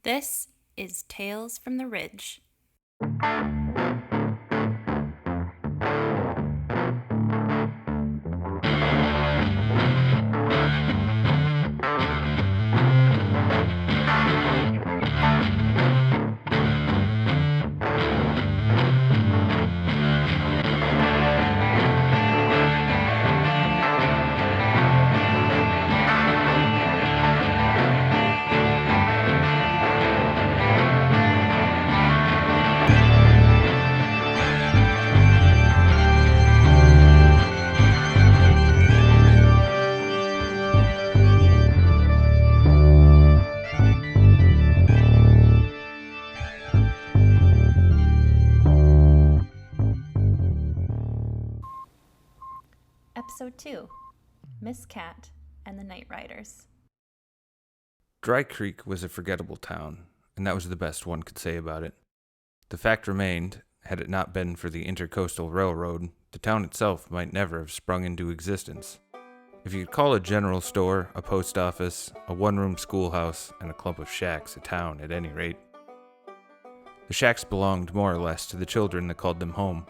This is Tales from the Ridge. Episode 2, Miss Cat and the Night Riders. Dry Creek was a forgettable town, and that was the best one could say about it. The fact remained, had it not been for the Intercoastal Railroad, the town itself might never have sprung into existence. If you could call a general store, a post office, a one-room schoolhouse, and a clump of shacks a town at any rate. The shacks belonged more or less to the children that called them home.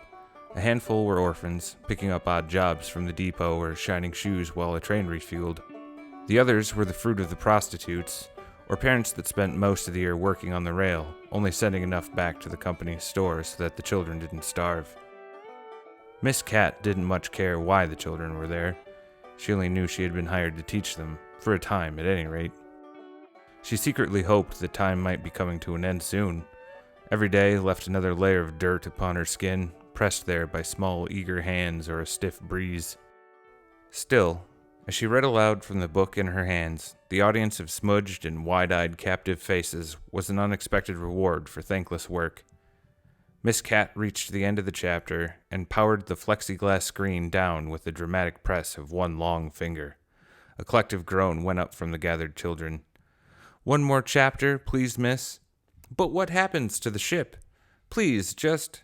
A handful were orphans, picking up odd jobs from the depot or shining shoes while a train refueled. The others were the fruit of the prostitutes, or parents that spent most of the year working on the rail, only sending enough back to the company's store so that the children didn't starve. Miss Cat didn't much care why the children were there. She only knew she had been hired to teach them, for a time at any rate. She secretly hoped that time might be coming to an end soon. Every day left another layer of dirt upon her skin, pressed there by small, eager hands or a stiff breeze. Still, as she read aloud from the book in her hands, the audience of smudged and wide-eyed captive faces was an unexpected reward for thankless work. Miss Cat reached the end of the chapter and powered the plexiglass screen down with the dramatic press of one long finger. A collective groan went up from the gathered children. "One more chapter, please, miss." "But what happens to the ship? Please, just..."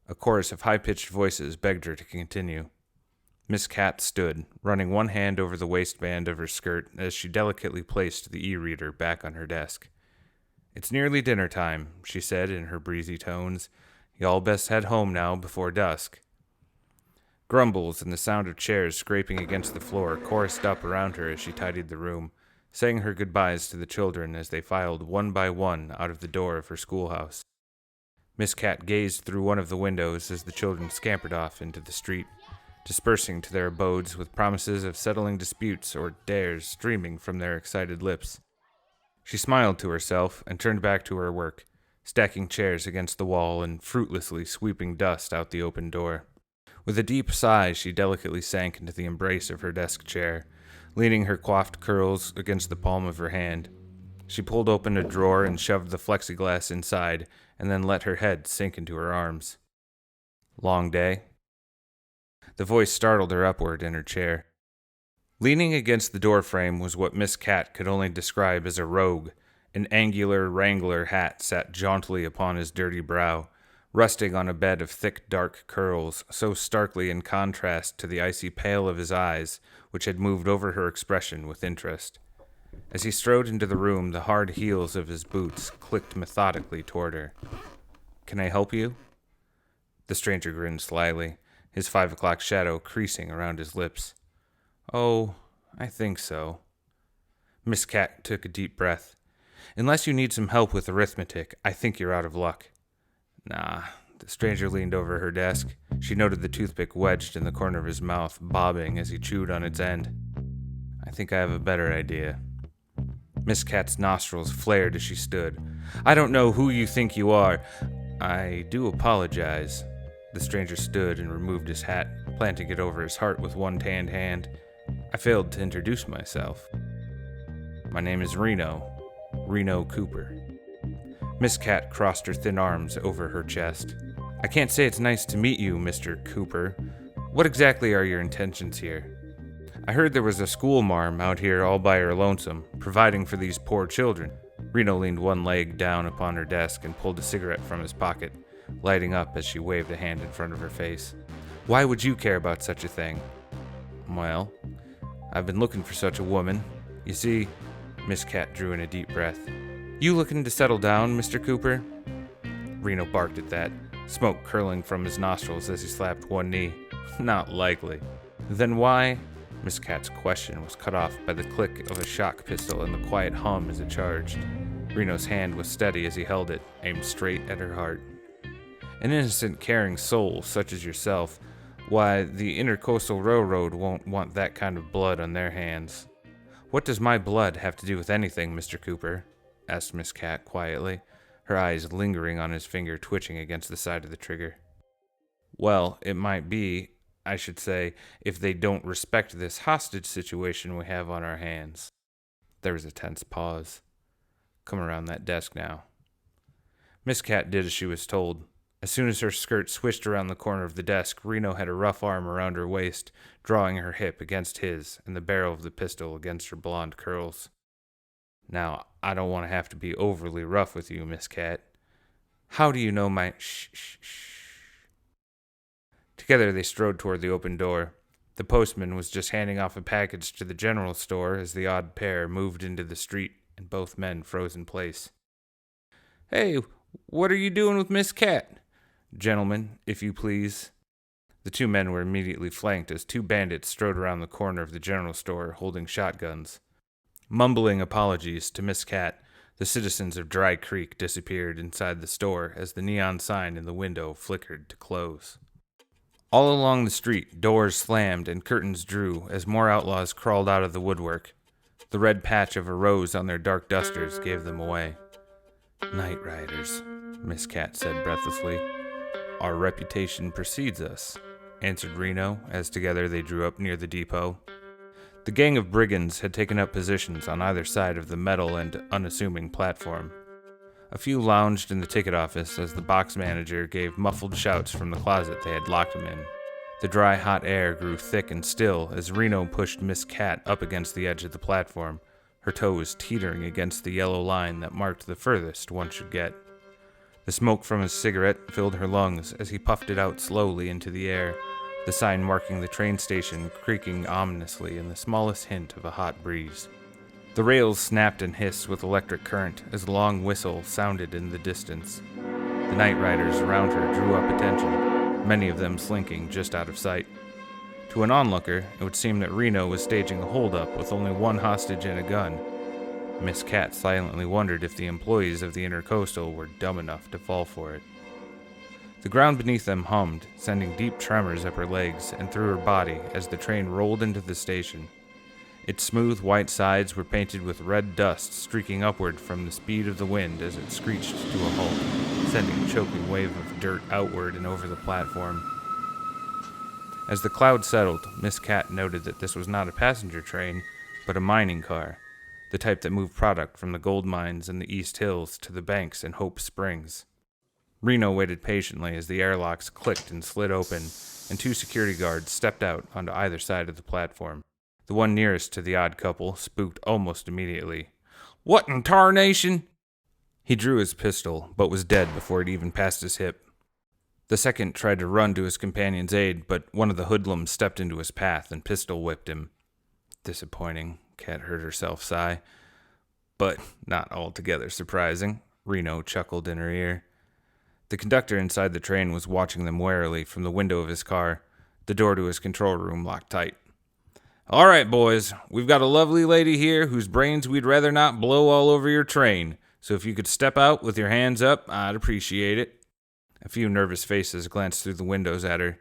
A chorus of high-pitched voices begged her to continue. Miss Cat stood, running one hand over the waistband of her skirt as she delicately placed the e-reader back on her desk. "It's nearly dinner time," she said in her breezy tones. "Y'all best head home now before dusk." Grumbles and the sound of chairs scraping against the floor chorused up around her as she tidied the room, saying her goodbyes to the children as they filed one by one out of the door of her schoolhouse. Miss Cat gazed through one of the windows as the children scampered off into the street, dispersing to their abodes with promises of settling disputes or dares streaming from their excited lips. She smiled to herself and turned back to her work, stacking chairs against the wall and fruitlessly sweeping dust out the open door. With a deep sigh, she delicately sank into the embrace of her desk chair, leaning her coiffed curls against the palm of her hand. She pulled open a drawer and shoved the plexiglass inside, and then let her head sink into her arms. "Long day?" The voice startled her upward in her chair. Leaning against the doorframe was what Miss Cat could only describe as a rogue. An angular Wrangler hat sat jauntily upon his dirty brow, resting on a bed of thick dark curls, so starkly in contrast to the icy pale of his eyes, which had moved over her expression with interest. As he strode into the room, the hard heels of his boots clicked methodically toward her. "Can I help you?" The stranger grinned slyly, his 5 o'clock shadow creasing around his lips. "Oh, I think so." Miss Cat took a deep breath. "Unless you need some help with arithmetic, I think you're out of luck." "Nah." The stranger leaned over her desk. She noted the toothpick wedged in the corner of his mouth, bobbing as he chewed on its end. "I think I have a better idea." Miss Cat's nostrils flared as she stood. "I don't know who you think you are." "I do apologize." The stranger stood and removed his hat, planting it over his heart with one tanned hand. "I failed to introduce myself. My name is Reno Cooper." Miss Cat crossed her thin arms over her chest. "I can't say it's nice to meet you, Mr. Cooper. What exactly are your intentions here? I heard there was a schoolmarm out here all by her lonesome, providing for these poor children." Reno leaned one leg down upon her desk and pulled a cigarette from his pocket, lighting up as she waved a hand in front of her face. "Why would you care about such a thing?" "Well, I've been looking for such a woman. You see," Miss Cat drew in a deep breath, You looking to settle down, Mr. Cooper? Reno barked at that, smoke curling from his nostrils as he slapped one knee. Not likely. Then why? Miss Cat's question was cut off by the click of a shock pistol and the quiet hum as it charged. Reno's hand was steady as he held it, aimed straight at her heart. An innocent, caring soul such as yourself, why, the Intercoastal Railroad won't want that kind of blood on their hands. What does my blood have to do with anything, Mr. Cooper? Asked Miss Cat quietly, her eyes lingering on his finger twitching against the side of the trigger. Well, it might be, I should say, if they don't respect this hostage situation we have on our hands. There was a tense pause. Come around that desk now. Miss Cat did as she was told. As soon as her skirt swished around the corner of the desk, Reno had a rough arm around her waist, drawing her hip against his and the barrel of the pistol against her blonde curls. Now, I don't want to have to be overly rough with you, Miss Cat. How do you know my... Shh. Together they strode toward the open door. The postman was just handing off a package to the general store as the odd pair moved into the street, and both men froze in place. Hey, what are you doing with Miss Cat? Gentlemen, if you please. The two men were immediately flanked as two bandits strode around the corner of the general store holding shotguns. Mumbling apologies to Miss Cat, the citizens of Dry Creek disappeared inside the store as the neon sign in the window flickered to close. All along the street, doors slammed and curtains drew as more outlaws crawled out of the woodwork. The red patch of a rose on their dark dusters gave them away. Night riders, Miss Cat said breathlessly. Our reputation precedes us, answered Reno as together they drew up near the depot. The gang of brigands had taken up positions on either side of the metal and unassuming platform. A few lounged in the ticket office as the box manager gave muffled shouts from the closet they had locked him in. The dry, hot air grew thick and still as Reno pushed Miss Cat up against the edge of the platform, her toes teetering against the yellow line that marked the furthest one should get. The smoke from his cigarette filled her lungs as he puffed it out slowly into the air, the sign marking the train station creaking ominously in the smallest hint of a hot breeze. The rails snapped and hissed with electric current as a long whistle sounded in the distance. The night riders around her drew up attention, many of them slinking just out of sight. To an onlooker, it would seem that Reno was staging a holdup with only one hostage and a gun. Miss Cat silently wondered if the employees of the Intercoastal were dumb enough to fall for it. The ground beneath them hummed, sending deep tremors up her legs and through her body as the train rolled into the station. Its smooth white sides were painted with red dust streaking upward from the speed of the wind as it screeched to a halt, sending a choking wave of dirt outward and over the platform. As the cloud settled, Miss Cat noted that this was not a passenger train, but a mining car, the type that moved product from the gold mines in the East Hills to the banks in Hope Springs. Reno waited patiently as the airlocks clicked and slid open, and two security guards stepped out onto either side of the platform. The one nearest to the odd couple spooked almost immediately. What in tarnation? He drew his pistol, but was dead before it even passed his hip. The second tried to run to his companion's aid, but one of the hoodlums stepped into his path and pistol-whipped him. Disappointing, Cat heard herself sigh. But not altogether surprising, Reno chuckled in her ear. The conductor inside the train was watching them warily from the window of his car, the door to his control room locked tight. All right, boys, we've got a lovely lady here whose brains we'd rather not blow all over your train, so if you could step out with your hands up, I'd appreciate it. A few nervous faces glanced through the windows at her.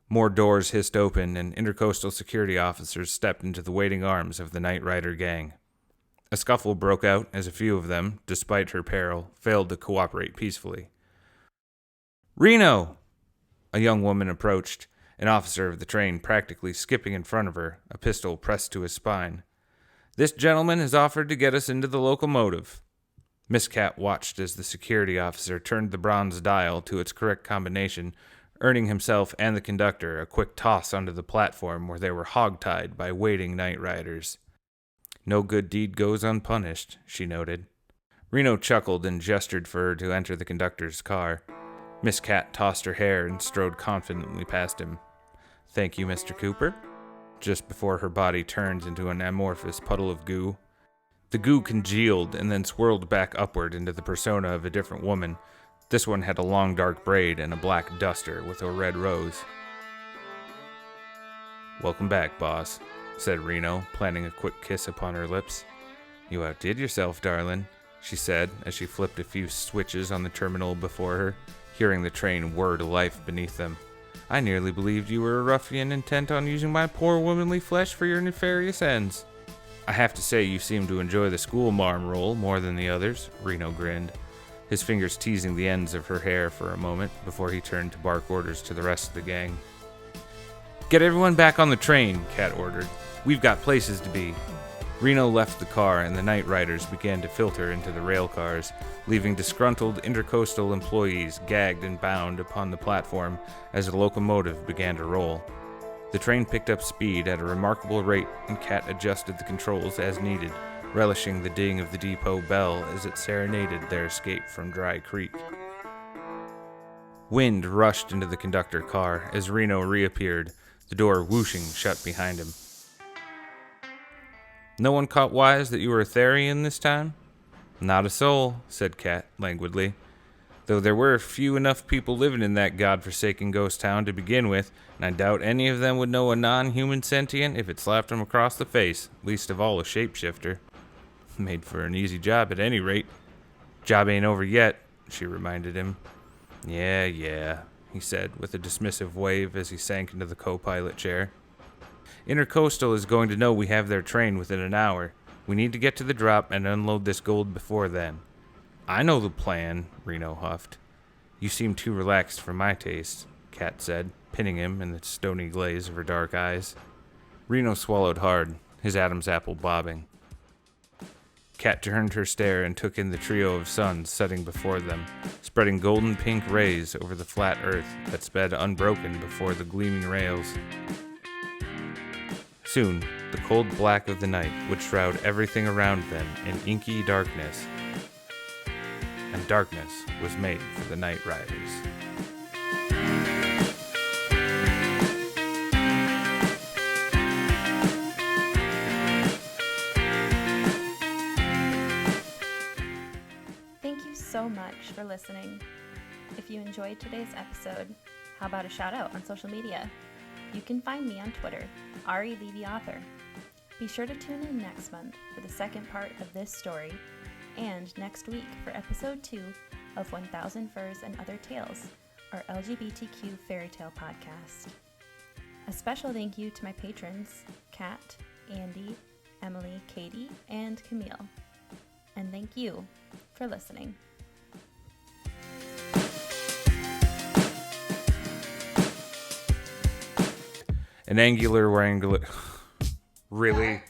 More doors hissed open, and Intercoastal security officers stepped into the waiting arms of the Night Rider gang. A scuffle broke out as a few of them, despite her peril, failed to cooperate peacefully. Reno! A young woman approached, an officer of the train practically skipping in front of her, a pistol pressed to his spine. This gentleman has offered to get us into the locomotive. Miss Cat watched as the security officer turned the bronze dial to its correct combination, earning himself and the conductor a quick toss onto the platform where they were hogtied by waiting night riders. No good deed goes unpunished, she noted. Reno chuckled and gestured for her to enter the conductor's car. Miss Cat tossed her hair and strode confidently past him. Thank you, Mr. Cooper, just before her body turned into an amorphous puddle of goo. The goo congealed and then swirled back upward into the persona of a different woman. This one had a long dark braid and a black duster with a red rose. "Welcome back, boss," said Reno, planting a quick kiss upon her lips. "You outdid yourself, darling," she said as she flipped a few switches on the terminal before her, hearing the train whir to life beneath them. "I nearly believed you were a ruffian intent on using my poor womanly flesh for your nefarious ends." "I have to say you seem to enjoy the schoolmarm role more than the others," Reno grinned, his fingers teasing the ends of her hair for a moment before he turned to bark orders to the rest of the gang. "Get everyone back on the train," Kat ordered. "We've got places to be." Reno left the car and the night riders began to filter into the rail cars, leaving disgruntled intercoastal employees gagged and bound upon the platform as the locomotive began to roll. The train picked up speed at a remarkable rate, and Kat adjusted the controls as needed, relishing the ding of the depot bell as it serenaded their escape from Dry Creek. Wind rushed into the conductor car as Reno reappeared, the door whooshing shut behind him. "No one caught wise that you were a Therian this time?" "Not a soul," said Kat languidly, "though there were few enough people living in that godforsaken ghost town to begin with, and I doubt any of them would know a non-human sentient if it slapped them across the face, least of all a shapeshifter." "Made for an easy job at any rate." "Job ain't over yet," she reminded him. Yeah, he said with a dismissive wave as he sank into the co-pilot chair. "Intercoastal is going to know we have their train within an hour. We need to get to the drop and unload this gold before then." "I know the plan," Reno huffed. "You seem too relaxed for my taste," Kat said, pinning him in the stony glaze of her dark eyes. Reno swallowed hard, his Adam's apple bobbing. Kat turned her stare and took in the trio of suns setting before them, spreading golden pink rays over the flat earth that sped unbroken before the gleaming rails. Soon, the cold black of the night would shroud everything around them in inky darkness, and darkness was made for the night riders. Thank you so much for listening. If you enjoyed today's episode, how about a shout out on social media? You can find me on Twitter, @ReLevyAuthor. Be sure to tune in next month for the second part of this story, and next week for episode 2 of 1000 Furs and Other Tales, our LGBTQ fairy tale podcast. A special thank you to my patrons, Kat, Andy, Emily, Katie, and Camille. And thank you for listening. An angular wrangler. Really?